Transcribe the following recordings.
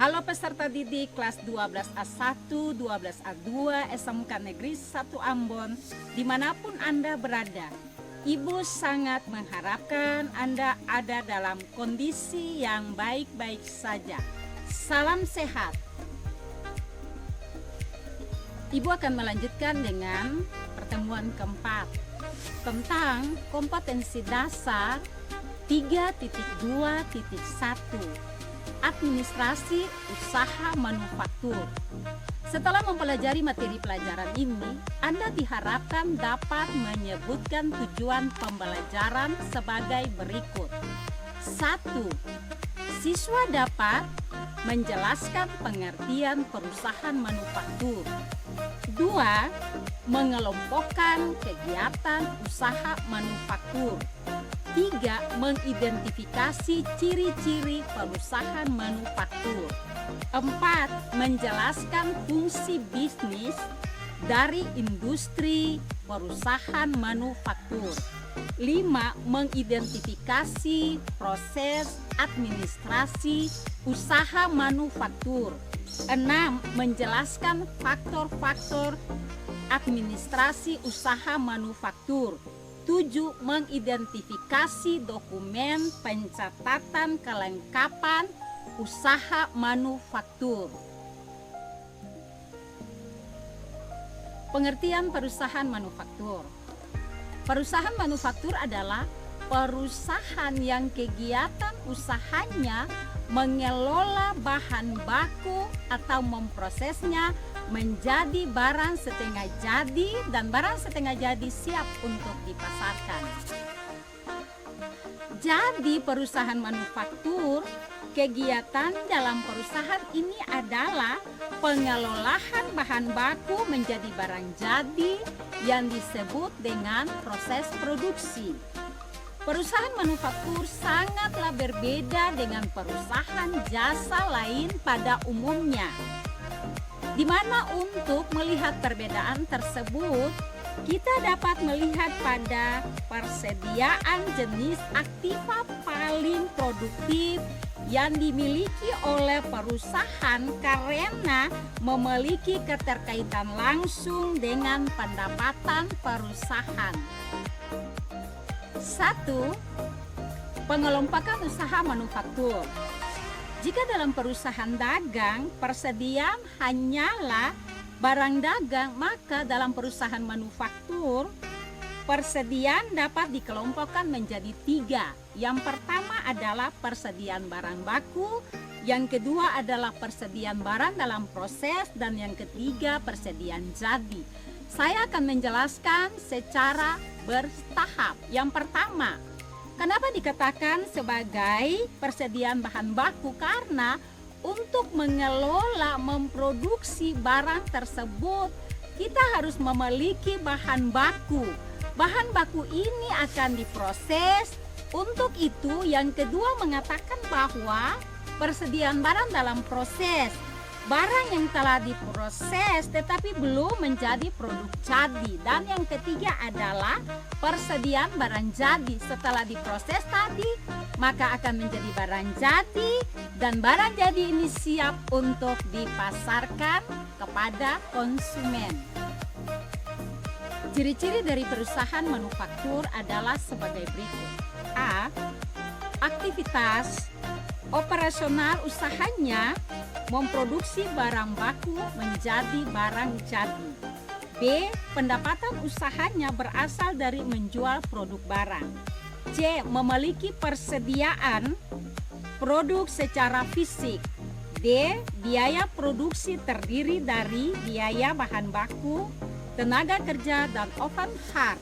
Halo peserta didik kelas 12A1, 12A2, SMK Negeri 1 Ambon, dimanapun Anda berada. Ibu sangat mengharapkan Anda ada dalam kondisi yang baik-baik saja. Salam sehat. Ibu akan melanjutkan dengan pertemuan keempat tentang kompetensi dasar 3.2.1 administrasi usaha manufaktur. Setelah mempelajari materi pelajaran ini, Anda diharapkan dapat menyebutkan tujuan pembelajaran sebagai berikut. 1. Siswa dapat menjelaskan pengertian perusahaan manufaktur. 2. Mengelompokkan kegiatan usaha manufaktur. 3. Mengidentifikasi ciri-ciri perusahaan manufaktur. 4. Menjelaskan fungsi bisnis dari industri perusahaan manufaktur. 5. Mengidentifikasi proses administrasi usaha manufaktur. 6. Menjelaskan faktor-faktor administrasi usaha manufaktur. 7. Mengidentifikasi dokumen pencatatan kelengkapan usaha manufaktur. Pengertian perusahaan manufaktur. Perusahaan manufaktur adalah perusahaan yang kegiatan usahanya mengelola bahan baku atau memprosesnya menjadi barang setengah jadi dan barang setengah jadi siap untuk dipasarkan. Jadi perusahaan manufaktur, kegiatan dalam perusahaan ini adalah pengelolaan bahan baku menjadi barang jadi yang disebut dengan proses produksi. Perusahaan manufaktur sangatlah berbeda dengan perusahaan jasa lain pada umumnya. Di mana untuk melihat perbedaan tersebut, kita dapat melihat pada persediaan jenis aktiva paling produktif yang dimiliki oleh perusahaan karena memiliki keterkaitan langsung dengan pendapatan perusahaan. 1. Pengelompokan usaha manufaktur. Jika dalam perusahaan dagang persediaan hanyalah barang dagang, maka dalam perusahaan manufaktur persediaan dapat dikelompokkan menjadi 3. Yang pertama adalah persediaan barang baku, yang kedua adalah persediaan barang dalam proses, dan yang ketiga persediaan jadi. Saya akan menjelaskan secara bertahap. Yang pertama, kenapa dikatakan sebagai persediaan bahan baku? Karena untuk mengelola, memproduksi barang tersebut, kita harus memiliki bahan baku. Bahan baku ini akan diproses. Untuk itu, yang kedua mengatakan bahwa persediaan barang dalam proses. Barang yang telah diproses tetapi belum menjadi produk jadi. Dan yang ketiga adalah persediaan barang jadi. Setelah diproses tadi, maka akan menjadi barang jadi, dan barang jadi ini siap untuk dipasarkan kepada konsumen. Ciri-ciri dari perusahaan manufaktur adalah sebagai berikut. A. Aktivitas operasional usahanya memproduksi barang baku menjadi barang jadi. B. Pendapatan usahanya berasal dari menjual produk barang. C. Memiliki persediaan produk secara fisik. D. Biaya produksi terdiri dari biaya bahan baku, tenaga kerja, dan overhead.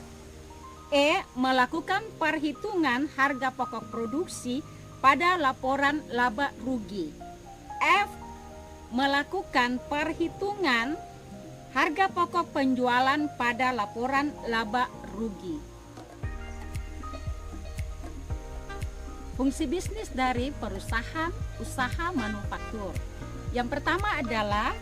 E. Melakukan perhitungan harga pokok produksi pada laporan laba rugi. F. Melakukan perhitungan harga pokok penjualan pada laporan laba rugi. Fungsi bisnis dari perusahaan usaha manufaktur. Yang pertama adalah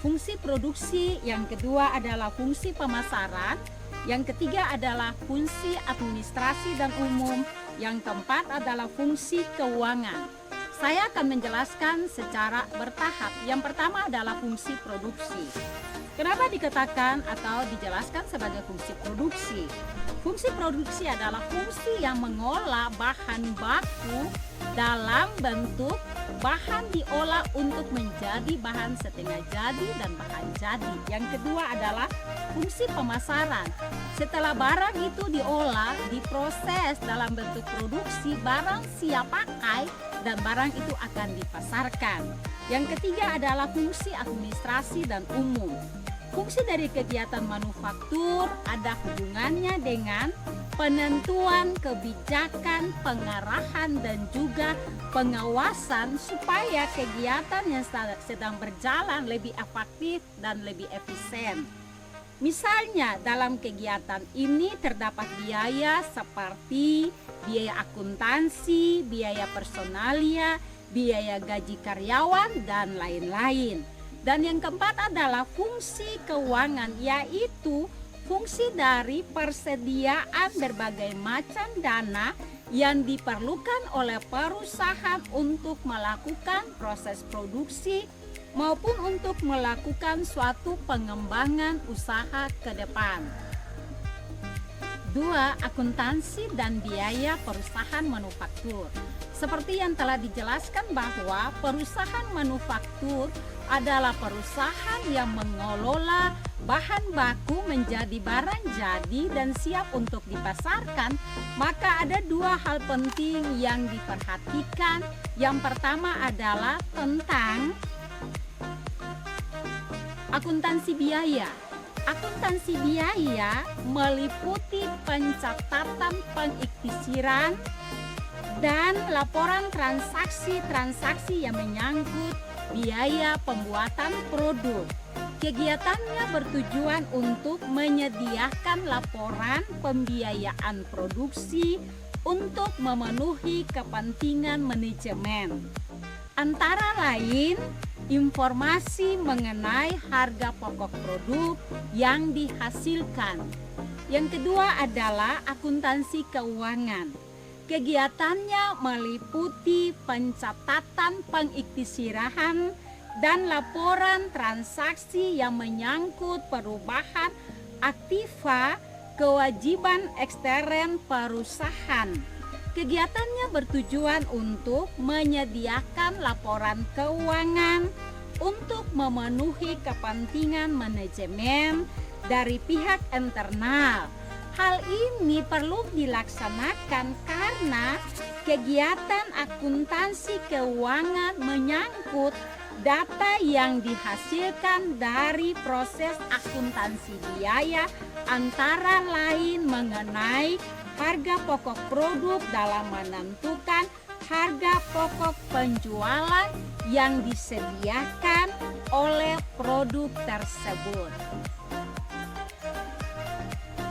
fungsi produksi, yang kedua adalah fungsi pemasaran, yang ketiga adalah fungsi administrasi dan umum, yang keempat adalah fungsi keuangan. Saya akan menjelaskan secara bertahap. Yang pertama adalah fungsi produksi. Kenapa dikatakan atau dijelaskan sebagai fungsi produksi? Fungsi produksi adalah fungsi yang mengolah bahan baku dalam bentuk bahan diolah untuk menjadi bahan setengah jadi dan bahan jadi. Yang kedua adalah fungsi pemasaran. Setelah barang itu diolah, diproses dalam bentuk produksi, barang siap pakai dan barang itu akan dipasarkan. Yang ketiga adalah fungsi administrasi dan umum. Fungsi dari kegiatan manufaktur ada hubungannya dengan penentuan kebijakan, pengarahan, dan juga pengawasan supaya kegiatan yang sedang berjalan lebih efektif dan lebih efisien. Misalnya dalam kegiatan ini terdapat biaya seperti biaya akuntansi, biaya personalia, biaya gaji karyawan, dan lain-lain. Dan yang keempat adalah fungsi keuangan, yaitu fungsi dari persediaan berbagai macam dana yang diperlukan oleh perusahaan untuk melakukan proses produksi maupun untuk melakukan suatu pengembangan usaha ke depan. 2. Akuntansi dan biaya perusahaan manufaktur. Seperti yang telah dijelaskan bahwa perusahaan manufaktur adalah perusahaan yang mengelola bahan baku menjadi barang jadi dan siap untuk dipasarkan, maka ada dua hal penting yang diperhatikan. Yang pertama adalah tentang akuntansi biaya. Akuntansi biaya meliputi pencatatan pengikhtisaran dan laporan transaksi-transaksi yang menyangkut biaya pembuatan produk. Kegiatannya bertujuan untuk menyediakan laporan pembiayaan produksi untuk memenuhi kepentingan manajemen. Antara lain, informasi mengenai harga pokok produk yang dihasilkan. Yang kedua adalah akuntansi keuangan. Kegiatannya meliputi pencatatan pengikhtisarahan dan laporan transaksi yang menyangkut perubahan aktiva kewajiban ekstern perusahaan. Kegiatannya bertujuan untuk menyediakan laporan keuangan untuk memenuhi kepentingan manajemen dari pihak internal. Hal ini perlu dilaksanakan karena kegiatan akuntansi keuangan menyangkut data yang dihasilkan dari proses akuntansi biaya, antara lain mengenai harga pokok produk dalam menentukan harga pokok penjualan yang disediakan oleh produk tersebut.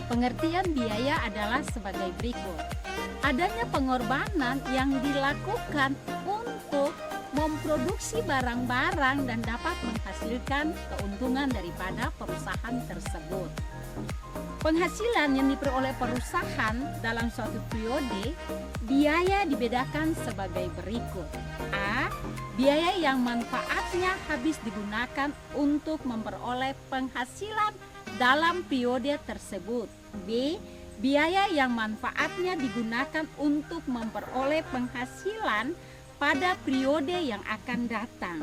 Pengertian biaya adalah sebagai berikut. Adanya pengorbanan yang dilakukan untuk memproduksi barang-barang dan dapat menghasilkan keuntungan daripada perusahaan tersebut. Penghasilan yang diperoleh perusahaan dalam suatu periode, biaya dibedakan sebagai berikut. A. Biaya yang manfaatnya habis digunakan untuk memperoleh penghasilan dalam periode tersebut. B. Biaya yang manfaatnya digunakan untuk memperoleh penghasilan pada periode yang akan datang.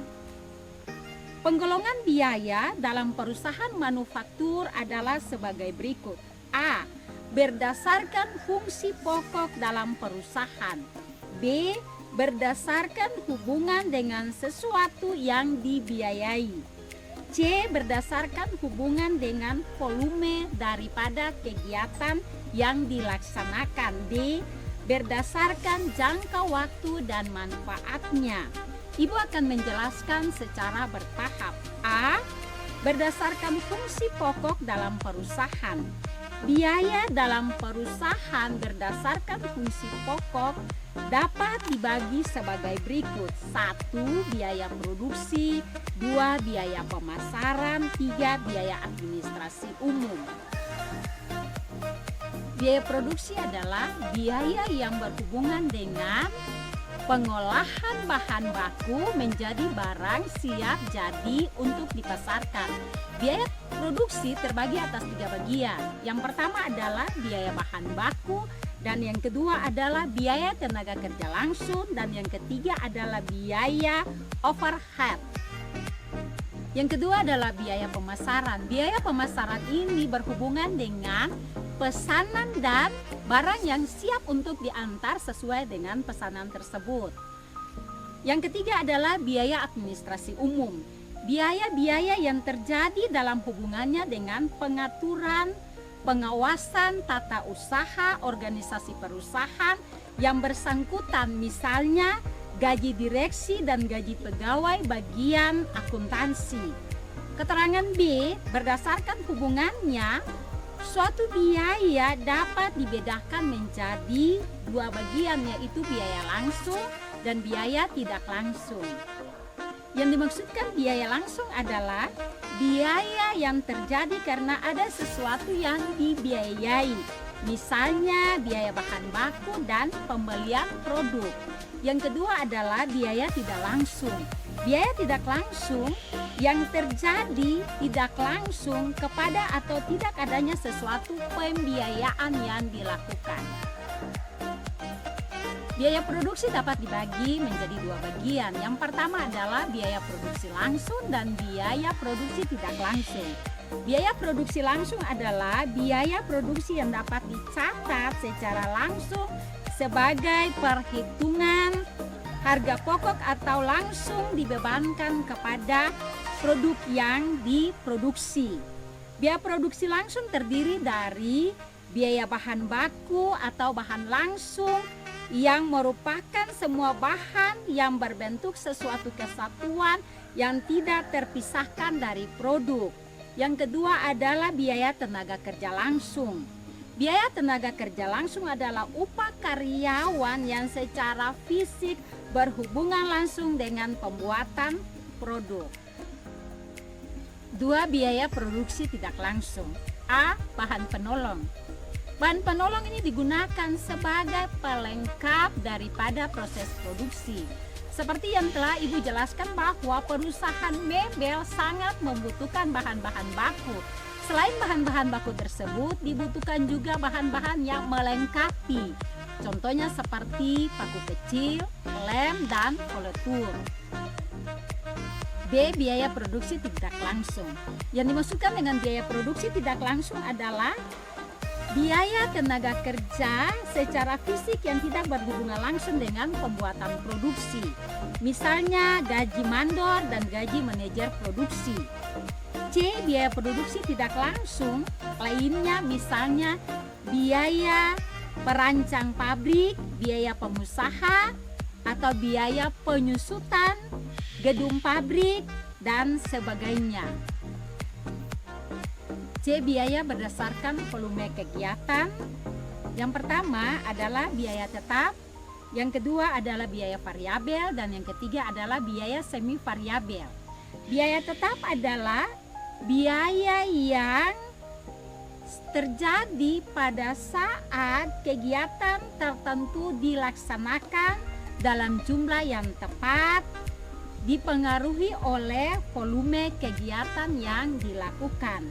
Penggolongan biaya dalam perusahaan manufaktur adalah sebagai berikut. A. Berdasarkan fungsi pokok dalam perusahaan. B. Berdasarkan hubungan dengan sesuatu yang dibiayai. C. Berdasarkan hubungan dengan volume daripada kegiatan yang dilaksanakan. D. Berdasarkan jangka waktu dan manfaatnya. Ibu akan menjelaskan secara bertahap. A. Berdasarkan fungsi pokok dalam perusahaan. Biaya dalam perusahaan berdasarkan fungsi pokok dapat dibagi sebagai berikut. 1. Biaya produksi. 2. Biaya pemasaran. 3. Biaya administrasi umum. Biaya produksi adalah biaya yang berhubungan dengan pengolahan bahan baku menjadi barang siap jadi untuk dipasarkan. Biaya produksi terbagi atas 3 bagian. Yang pertama adalah biaya bahan baku, dan yang kedua adalah biaya tenaga kerja langsung, dan yang ketiga adalah biaya overhead. Yang kedua adalah biaya pemasaran. Biaya pemasaran ini berhubungan dengan pesanan dan barang yang siap untuk diantar sesuai dengan pesanan tersebut. Yang ketiga adalah biaya administrasi umum. Biaya-biaya yang terjadi dalam hubungannya dengan pengaturan, pengawasan tata usaha, organisasi perusahaan yang bersangkutan, misalnya gaji direksi dan gaji pegawai bagian akuntansi. Keterangan B, berdasarkan hubungannya, suatu biaya dapat dibedakan menjadi 2 bagian, yaitu biaya langsung dan biaya tidak langsung. Yang dimaksudkan biaya langsung adalah biaya yang terjadi karena ada sesuatu yang dibiayai, misalnya biaya bahan baku dan pembelian produk. Yang kedua adalah biaya tidak langsung. Biaya tidak langsung yang terjadi tidak langsung kepada atau tidak adanya sesuatu pembiayaan yang dilakukan. Biaya produksi dapat dibagi menjadi 2 bagian. Yang pertama adalah biaya produksi langsung dan biaya produksi tidak langsung. Biaya produksi langsung adalah biaya produksi yang dapat dicatat secara langsung sebagai perhitungan harga pokok atau langsung dibebankan kepada produk yang diproduksi. Biaya produksi langsung terdiri dari biaya bahan baku atau bahan langsung yang merupakan semua bahan yang berbentuk sesuatu kesatuan yang tidak terpisahkan dari produk. Yang kedua adalah biaya tenaga kerja langsung. Biaya tenaga kerja langsung adalah upah karyawan yang secara fisik berhubungan langsung dengan pembuatan produk. 2. Biaya produksi tidak langsung. A. Bahan penolong. Bahan penolong ini digunakan sebagai pelengkap daripada proses produksi. Seperti yang telah Ibu jelaskan bahwa perusahaan mebel sangat membutuhkan bahan-bahan baku. Selain bahan-bahan baku tersebut, dibutuhkan juga bahan-bahan yang melengkapi. Contohnya seperti paku kecil, lem, dan koletur. B. Biaya produksi tidak langsung. Yang dimaksudkan dengan biaya produksi tidak langsung adalah biaya tenaga kerja secara fisik yang tidak berhubungan langsung dengan pembuatan produksi. Misalnya gaji mandor dan gaji manajer produksi. C. Biaya produksi tidak langsung lainnya misalnya biaya perancang pabrik, biaya pengusaha, atau biaya penyusutan gedung pabrik, dan sebagainya. C. Biaya berdasarkan volume kegiatan. Yang pertama adalah biaya tetap, yang kedua adalah biaya variabel, dan yang ketiga adalah biaya semi variabel. Biaya tetap adalah biaya yang terjadi pada saat kegiatan tertentu dilaksanakan dalam jumlah yang tepat, dipengaruhi oleh volume kegiatan yang dilakukan.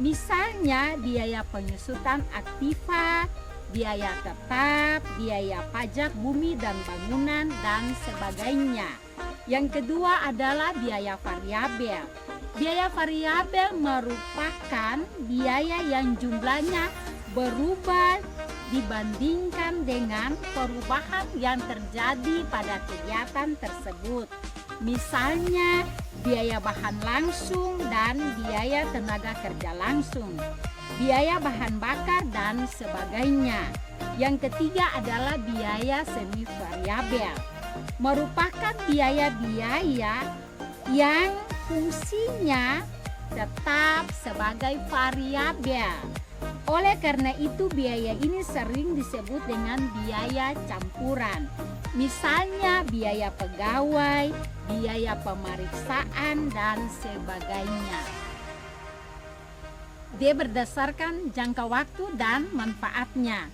Misalnya biaya penyusutan aktiva, biaya tetap, biaya pajak bumi dan bangunan, dan sebagainya. Yang kedua adalah biaya variabel. Biaya variabel merupakan biaya yang jumlahnya berubah dibandingkan dengan perubahan yang terjadi pada kegiatan tersebut. Misalnya biaya bahan langsung dan biaya tenaga kerja langsung, biaya bahan bakar, dan sebagainya. Yang ketiga adalah biaya semi variabel, merupakan biaya-biaya yang fungsinya tetap sebagai variabel. Oleh karena itu biaya ini sering disebut dengan biaya campuran. Misalnya biaya pegawai, biaya pemeriksaan, dan sebagainya. D. Berdasarkan jangka waktu dan manfaatnya.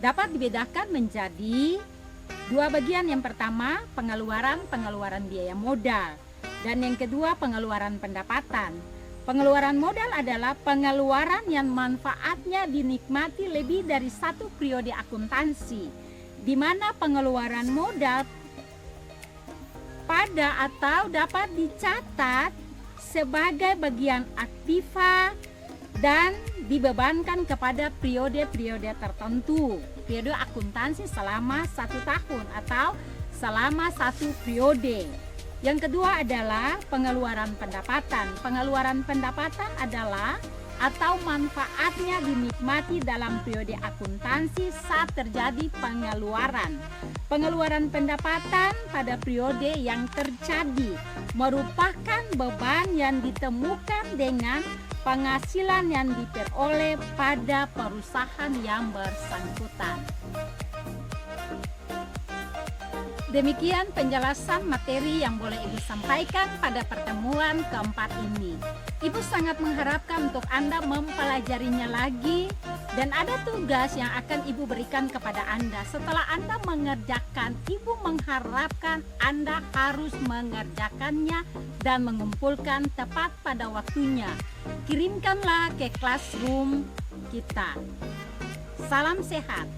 Dapat dibedakan menjadi Dua bagian, yang pertama pengeluaran biaya modal, dan yang kedua pengeluaran pendapatan. Pengeluaran modal adalah pengeluaran yang manfaatnya dinikmati lebih dari satu periode akuntansi, di mana pengeluaran modal pada atau dapat dicatat sebagai bagian aktiva dan dibebankan kepada periode-periode tertentu. Periode akuntansi selama 1 tahun atau selama 1 periode. Yang kedua adalah pengeluaran pendapatan. Pengeluaran pendapatan adalah atau manfaatnya dinikmati dalam periode akuntansi saat terjadi pengeluaran. Pengeluaran pendapatan pada periode yang terjadi merupakan beban yang ditemukan dengan penghasilan yang diperoleh pada perusahaan yang bersangkutan. Demikian penjelasan materi yang boleh Ibu sampaikan pada pertemuan keempat ini. Ibu sangat mengharapkan untuk Anda mempelajarinya lagi, dan ada tugas yang akan Ibu berikan kepada Anda. Setelah Anda mengerjakan, Ibu mengharapkan Anda harus mengerjakannya dan mengumpulkan tepat pada waktunya. Kirimkanlah ke classroom kita. Salam sehat.